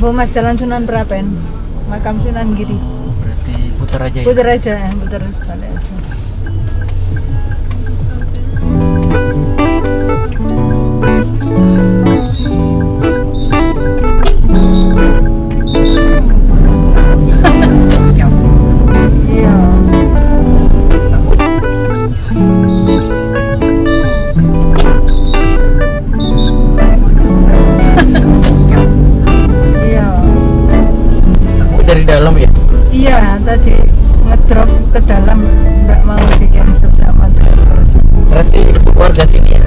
Bomas Jalan Sunan Prapen, makam Sunan Giri. Berarti putar aja ya? Putar aja, putar balik aja. Iya. Iya. Dari dalam ya? Iya, tadi ngedrop ke dalam, nggak mau di cancel sama driver. Berarti warga sini ya?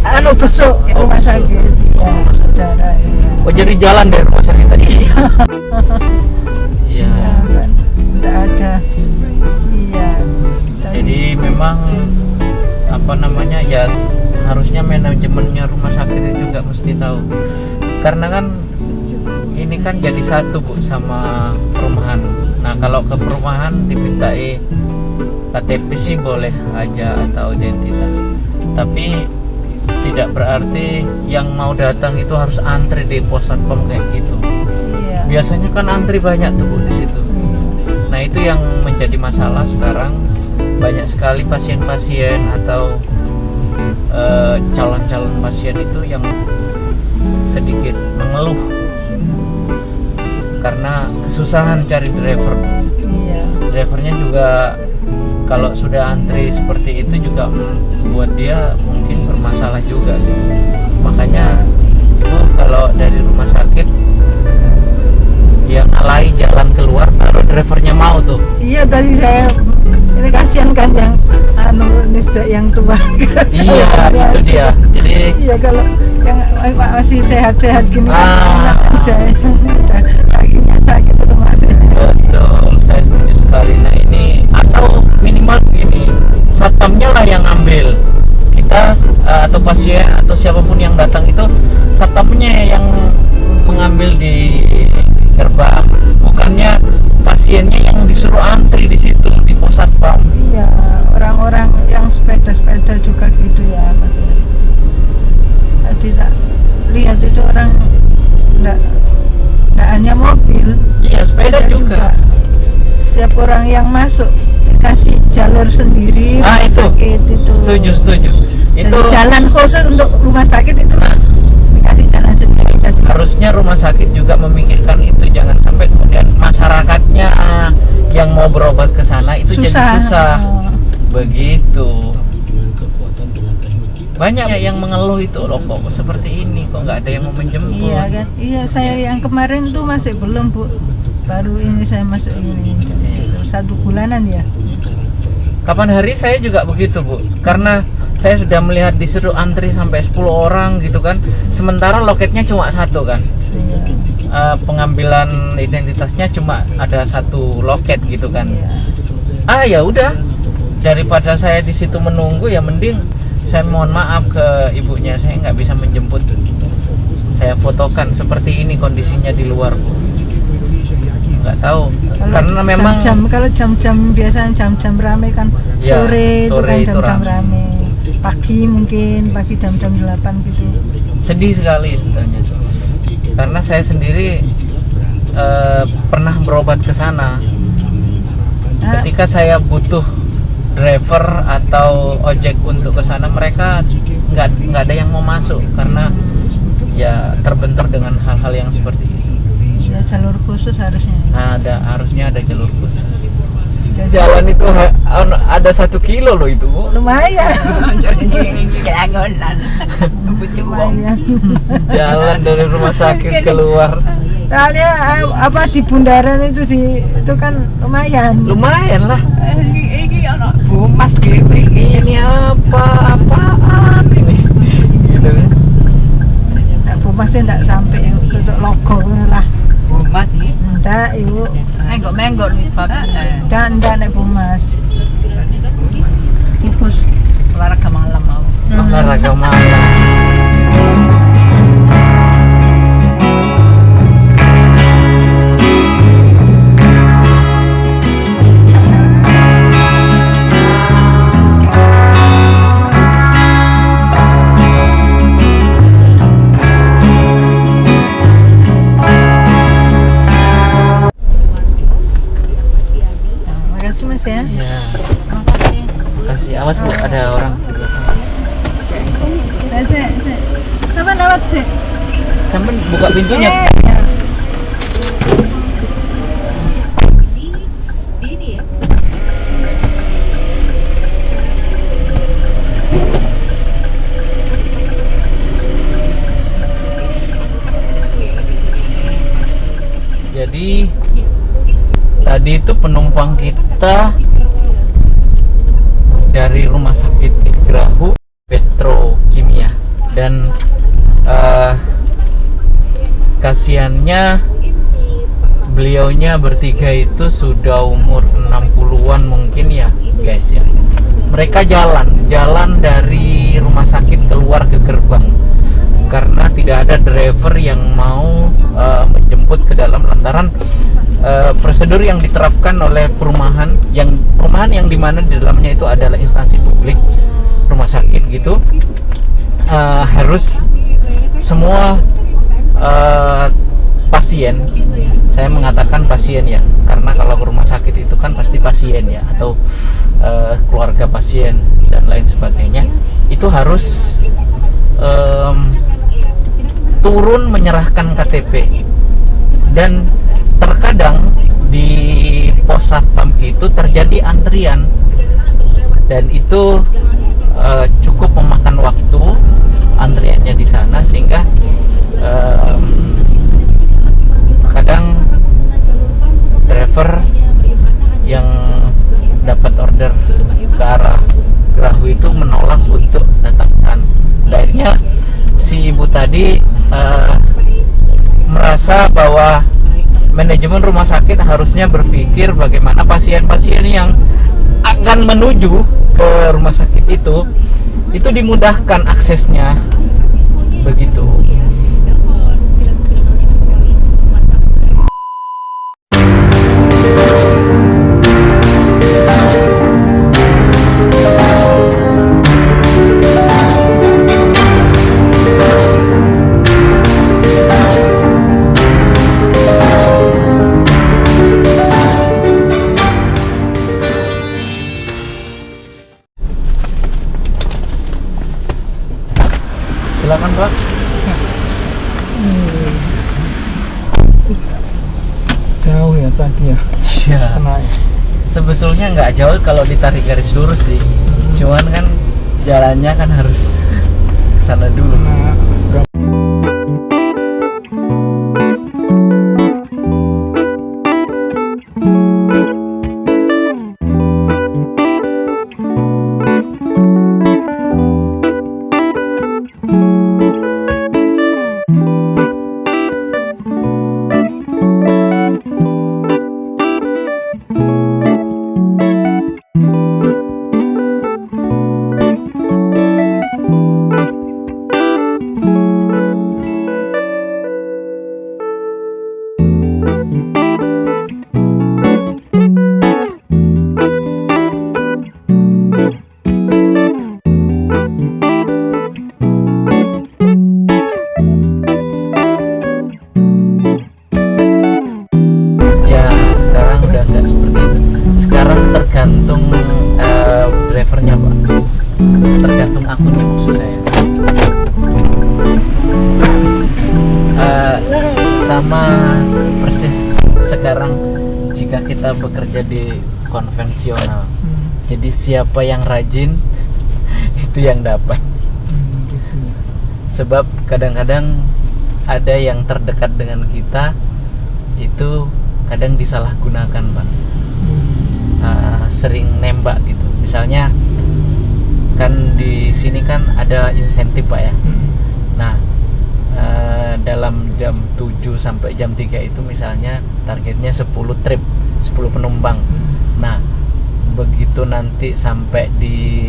Anu besok rumah besok. sakit. Ya, secara iya. Oh jadi jalan dari rumah sakit tadi? Iya. Ya, kan. Nggak ada. Iya. Jadi memang apa namanya ya harusnya manajemennya rumah sakit itu juga mesti tahu. Karena kan ini kan jadi satu Bu sama perumahan. Nah kalau ke perumahan dimintai KTP sih boleh aja atau identitas. Tapi tidak berarti yang mau datang itu harus antri di pos satpam kayak gitu. Iya. Biasanya kan antri banyak tuh Bu di situ. Nah itu yang menjadi masalah sekarang, banyak sekali pasien-pasien atau calon-calon pasien itu yang sedikit mengeluh karena kesusahan cari driver. Iya. Drivernya juga kalau sudah antri seperti itu juga buat dia mungkin bermasalah juga gitu. Makanya Ibu kalau dari rumah sakit yang alai jalan keluar baru drivernya mau tuh. Iya, tadi saya ini kasihan kan yang anu yang tua. Iya itu dia. Jadi Iya, kalau yang masih sehat-sehat gini Ah. enak aja. Kakinya sakit rumah sakit. betul, saya setuju sekali. Nah ini atau minimal begini, satpamnya lah yang ngambil. Kita atau pasien atau siapapun yang datang itu satpamnya yang mengambil di gerbang, bukannya pasiennya yang disuruh antri di situ di pos satpam. Iya, orang-orang yang sepeda-sepeda juga gitu ya maksudnya. Tadi tak lihat itu orang enggak hanya mobil, Iya sepeda juga. Setiap orang yang masuk dikasih jalur sendiri Ah rumah itu, sakit itu. setuju. Jadi Itu jalan khusus untuk rumah sakit itu dikasih jalan sendiri. Jadi harusnya rumah sakit juga memikirkan itu, jangan sampai kemudian masyarakatnya yang mau berobat ke sana itu jadi susah. Begitu. Banyak yang mengeluh itu loh, kok seperti ini, kok nggak ada yang mau menjemput. Iya kan? Iya, saya yang kemarin tuh masih belum Bu. Baru ini saya masuk ini jadi 1 bulanan ya. Kapan hari saya juga begitu Bu, karena saya sudah melihat disuruh antri sampai 10 orang gitu kan, sementara loketnya cuma satu kan. Iya. Pengambilan identitasnya cuma ada satu loket gitu kan. Iya. Ya udah, daripada saya di situ menunggu ya mending saya mohon maaf ke ibunya, saya nggak bisa menjemput. Saya fotokan seperti ini kondisinya di luar Bu. Nggak tahu karena memang kalau jam-jam biasanya jam-jam rame kan, Ya, sore itu sore kan itu jam-jam rame. rame. Pagi mungkin pagi jam-jam 8 gitu. sedih sekali sebenarnya, karena saya sendiri pernah berobat ke sana. Nah, Ketika saya butuh driver atau ojek untuk ke sana, mereka nggak ada yang mau masuk karena ya terbentur dengan hal-hal yang seperti itu. ya jalur khusus harusnya. Harusnya ada jalur khusus. Jadi, Jalan itu ada 1 kilo loh itu Bu. lumayan. Lumayan. Jalan dari rumah sakit keluar Soalnya apa di bundaran itu kan lumayan. lumayan lah. Iki ana bomas dhewe iki. Ini apaan ini gitu kan. Nah, Bu masih enggak sampai yang tutup logo lah. Bomas iki. Enggak, Ibu. Menggok-menggok wis bapak. Enggak nek Bu Mas. Fokus olahraga malam mau. Olahraga malam. Jadi tadi itu penumpang kita dari rumah sakit Igrahu Petrokimia, dan kasihannya beliaunya bertiga itu sudah umur 60-an mungkin ya guys ya. Mereka jalan dari rumah sakit keluar ke gerbang karena tidak ada driver yang mau menjemput ke dalam, lantaran prosedur yang diterapkan oleh perumahan yang dimana di dalamnya itu adalah instansi publik, rumah sakit gitu, harus semua pasien, saya mengatakan pasien ya, karena kalau ke rumah sakit itu kan pasti pasien ya, atau keluarga pasien dan lain sebagainya, itu harus turun menyerahkan KTP. Dan terkadang di pos satpam itu terjadi antrian, dan itu cukup memakan waktu antriannya di sana, sehingga kadang driver yang dapat order ke arah Grahu itu menolak untuk datang ke sana. Akhirnya si ibu tadi merasa bahwa manajemen rumah sakit harusnya berpikir bagaimana pasien-pasien yang akan menuju ke rumah sakit itu dimudahkan aksesnya, begitu. Silakan Pak. Jauh ya tadi ya. Ya, Kena. sebetulnya nggak jauh kalau ditarik garis lurus sih. Cuman kan jalannya kan harus ke sana dulu. Kena. Tergantung drivernya Pak, tergantung akunnya maksud saya. Sama persis sekarang jika kita bekerja di konvensional, jadi siapa yang rajin itu yang dapat. Gitu ya. Sebab kadang-kadang ada yang terdekat dengan kita itu kadang disalahgunakan Pak. Sering nembak gitu. Misalnya kan di sini kan ada insentif Pak ya. Nah, dalam jam 7 sampai jam 3 itu misalnya targetnya 10 trip, 10 penumpang. Nah, begitu nanti sampai di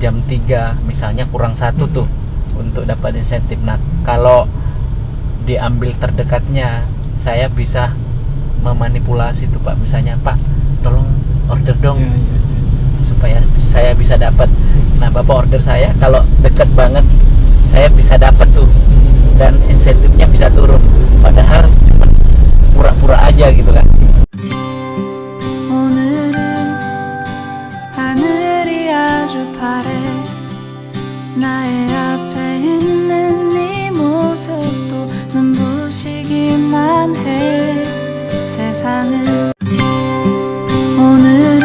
jam 3 misalnya kurang satu tuh untuk dapat insentif. Nah, kalau diambil terdekatnya, saya bisa memanipulasi tuh Pak. Misalnya, Pak, tolong order dong supaya saya bisa dapat. Nah, Bapak order saya, kalau dekat banget saya bisa dapat tuh, dan insentifnya bisa turun, padahal cuma pura-pura aja gitu kan. 오늘은 하늘이 아주 파래 나의 앞에 있는 네 모습도 눈부시기만 해 세상은 오늘은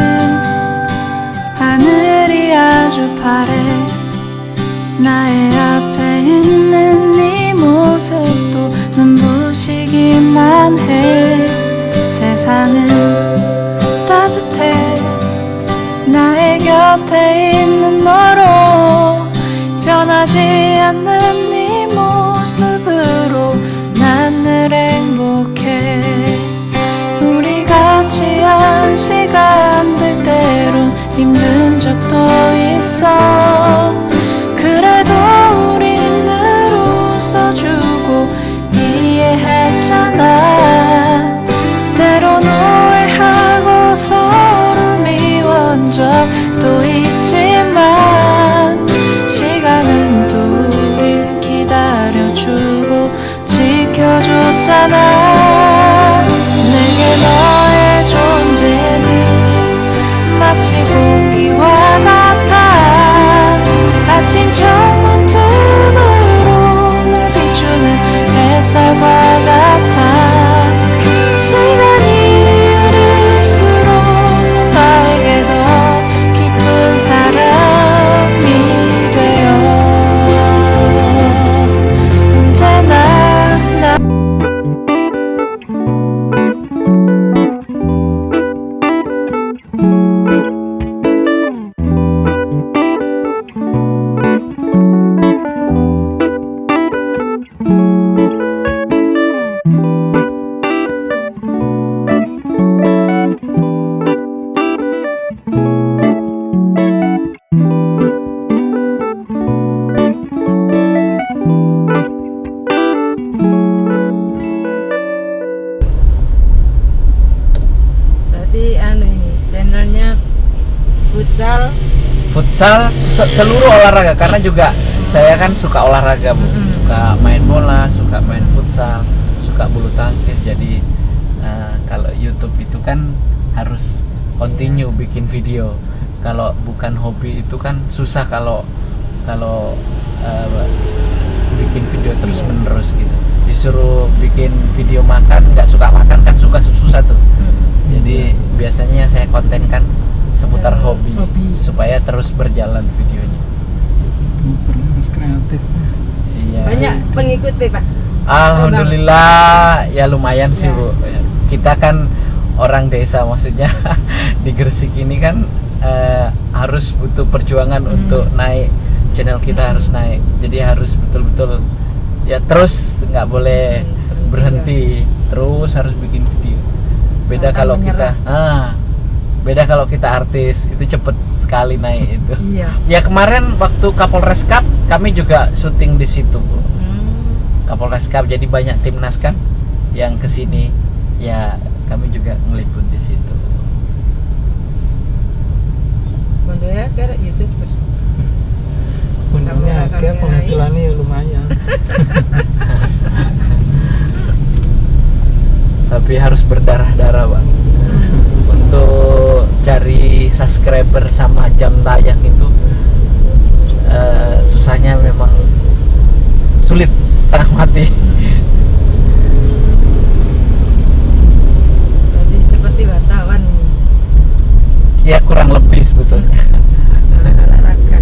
하늘이 아주 파래 나의 앞에 있는 네 모습도 눈부시기만 보이기만 해. 세상은 따뜻해. 나의 곁에 있는 너로 변하지 않는 네 모습으로 난 늘 행복해. 우리 같이 한 시간들 때론 힘든 적도 있어. 그래도 우린 늘 웃어주고 이해했잖아. 때론 오해하고 서로 미워한 적도 있지만 시간은 또 우릴 기다려주고 지켜줬잖아. 내게 너의 존재는 마치 공기와 같아. 아침 창문 틈으로 날 비추는 햇살과 같아. 시간이 흐를수록 넌 나에게 더 깊은 사람이 되어 언제나 나 Berarti anu ini channelnya futsal. Seluruh olahraga, karena juga saya kan suka olahraga, Bu. Mm-mm. Suka main bola, suka main futsal, suka bulu tangkis. Jadi kalau YouTube itu kan harus continue bikin video. Kalau bukan hobi itu kan susah kalau bikin video terus menerus gitu. Disuruh bikin video makan, nggak suka makan kan susah tuh. Jadi biasanya saya kontenkan seputar hobi supaya terus berjalan videonya. Harus kreatif. Iya. Banyak pengikutnya, Pak. Alhamdulillah ya lumayan sih, Bu. Kita kan orang desa, maksudnya di Gresik ini kan harus butuh perjuangan untuk naik. Channel kita harus naik. Jadi harus betul-betul ya terus nggak boleh berhenti. Terus harus bikin video. Beda kalau kita beda kalau kita artis, itu cepet sekali naik itu. Iya. Ya kemarin waktu Kapolres Cup kami juga syuting di situ, Bu. Kapolres Cup, jadi banyak timnas kan yang kesini, ya kami juga ngeliput di situ. Bando ya kayak YouTube. Undangnya agak penghasilannya ya lumayan. Tapi harus berdarah-darah, Pak. Untuk cari subscriber sama jam tayang itu susahnya memang sulit, setengah mati. Jadi seperti wartawan Ya kurang lebih sebetulnya. olahraga.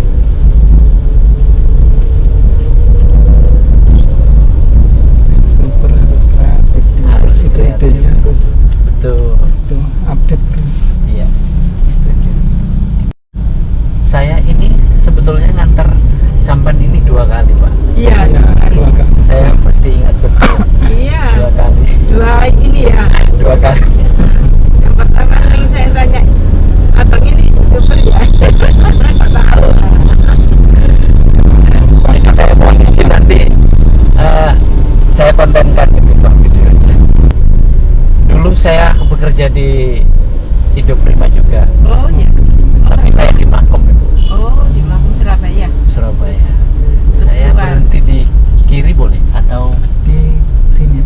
Super harus kreatif. Harus ide-idenya harus Betul. tuh update terus. Iya. Setuju. Saya ini sebetulnya ngantar sampan ini 2 kali, Pak. Iya. Ya, dua kali. Saya masih ingat betul. 2 Iya. kali. Dua ini ya. 2 kali. Yang pertama yang saya tanya, abang ini YouTuber ya? Tahu. Itu saya mau bikin nanti saya kontenkan gitu videonya. Dulu saya bekerja di Indo Prima juga, Oh iya. tapi saya di Makom, Ibu. Oh di Mampung Surabaya. Surabaya. Saya berhenti di kiri boleh atau Di sini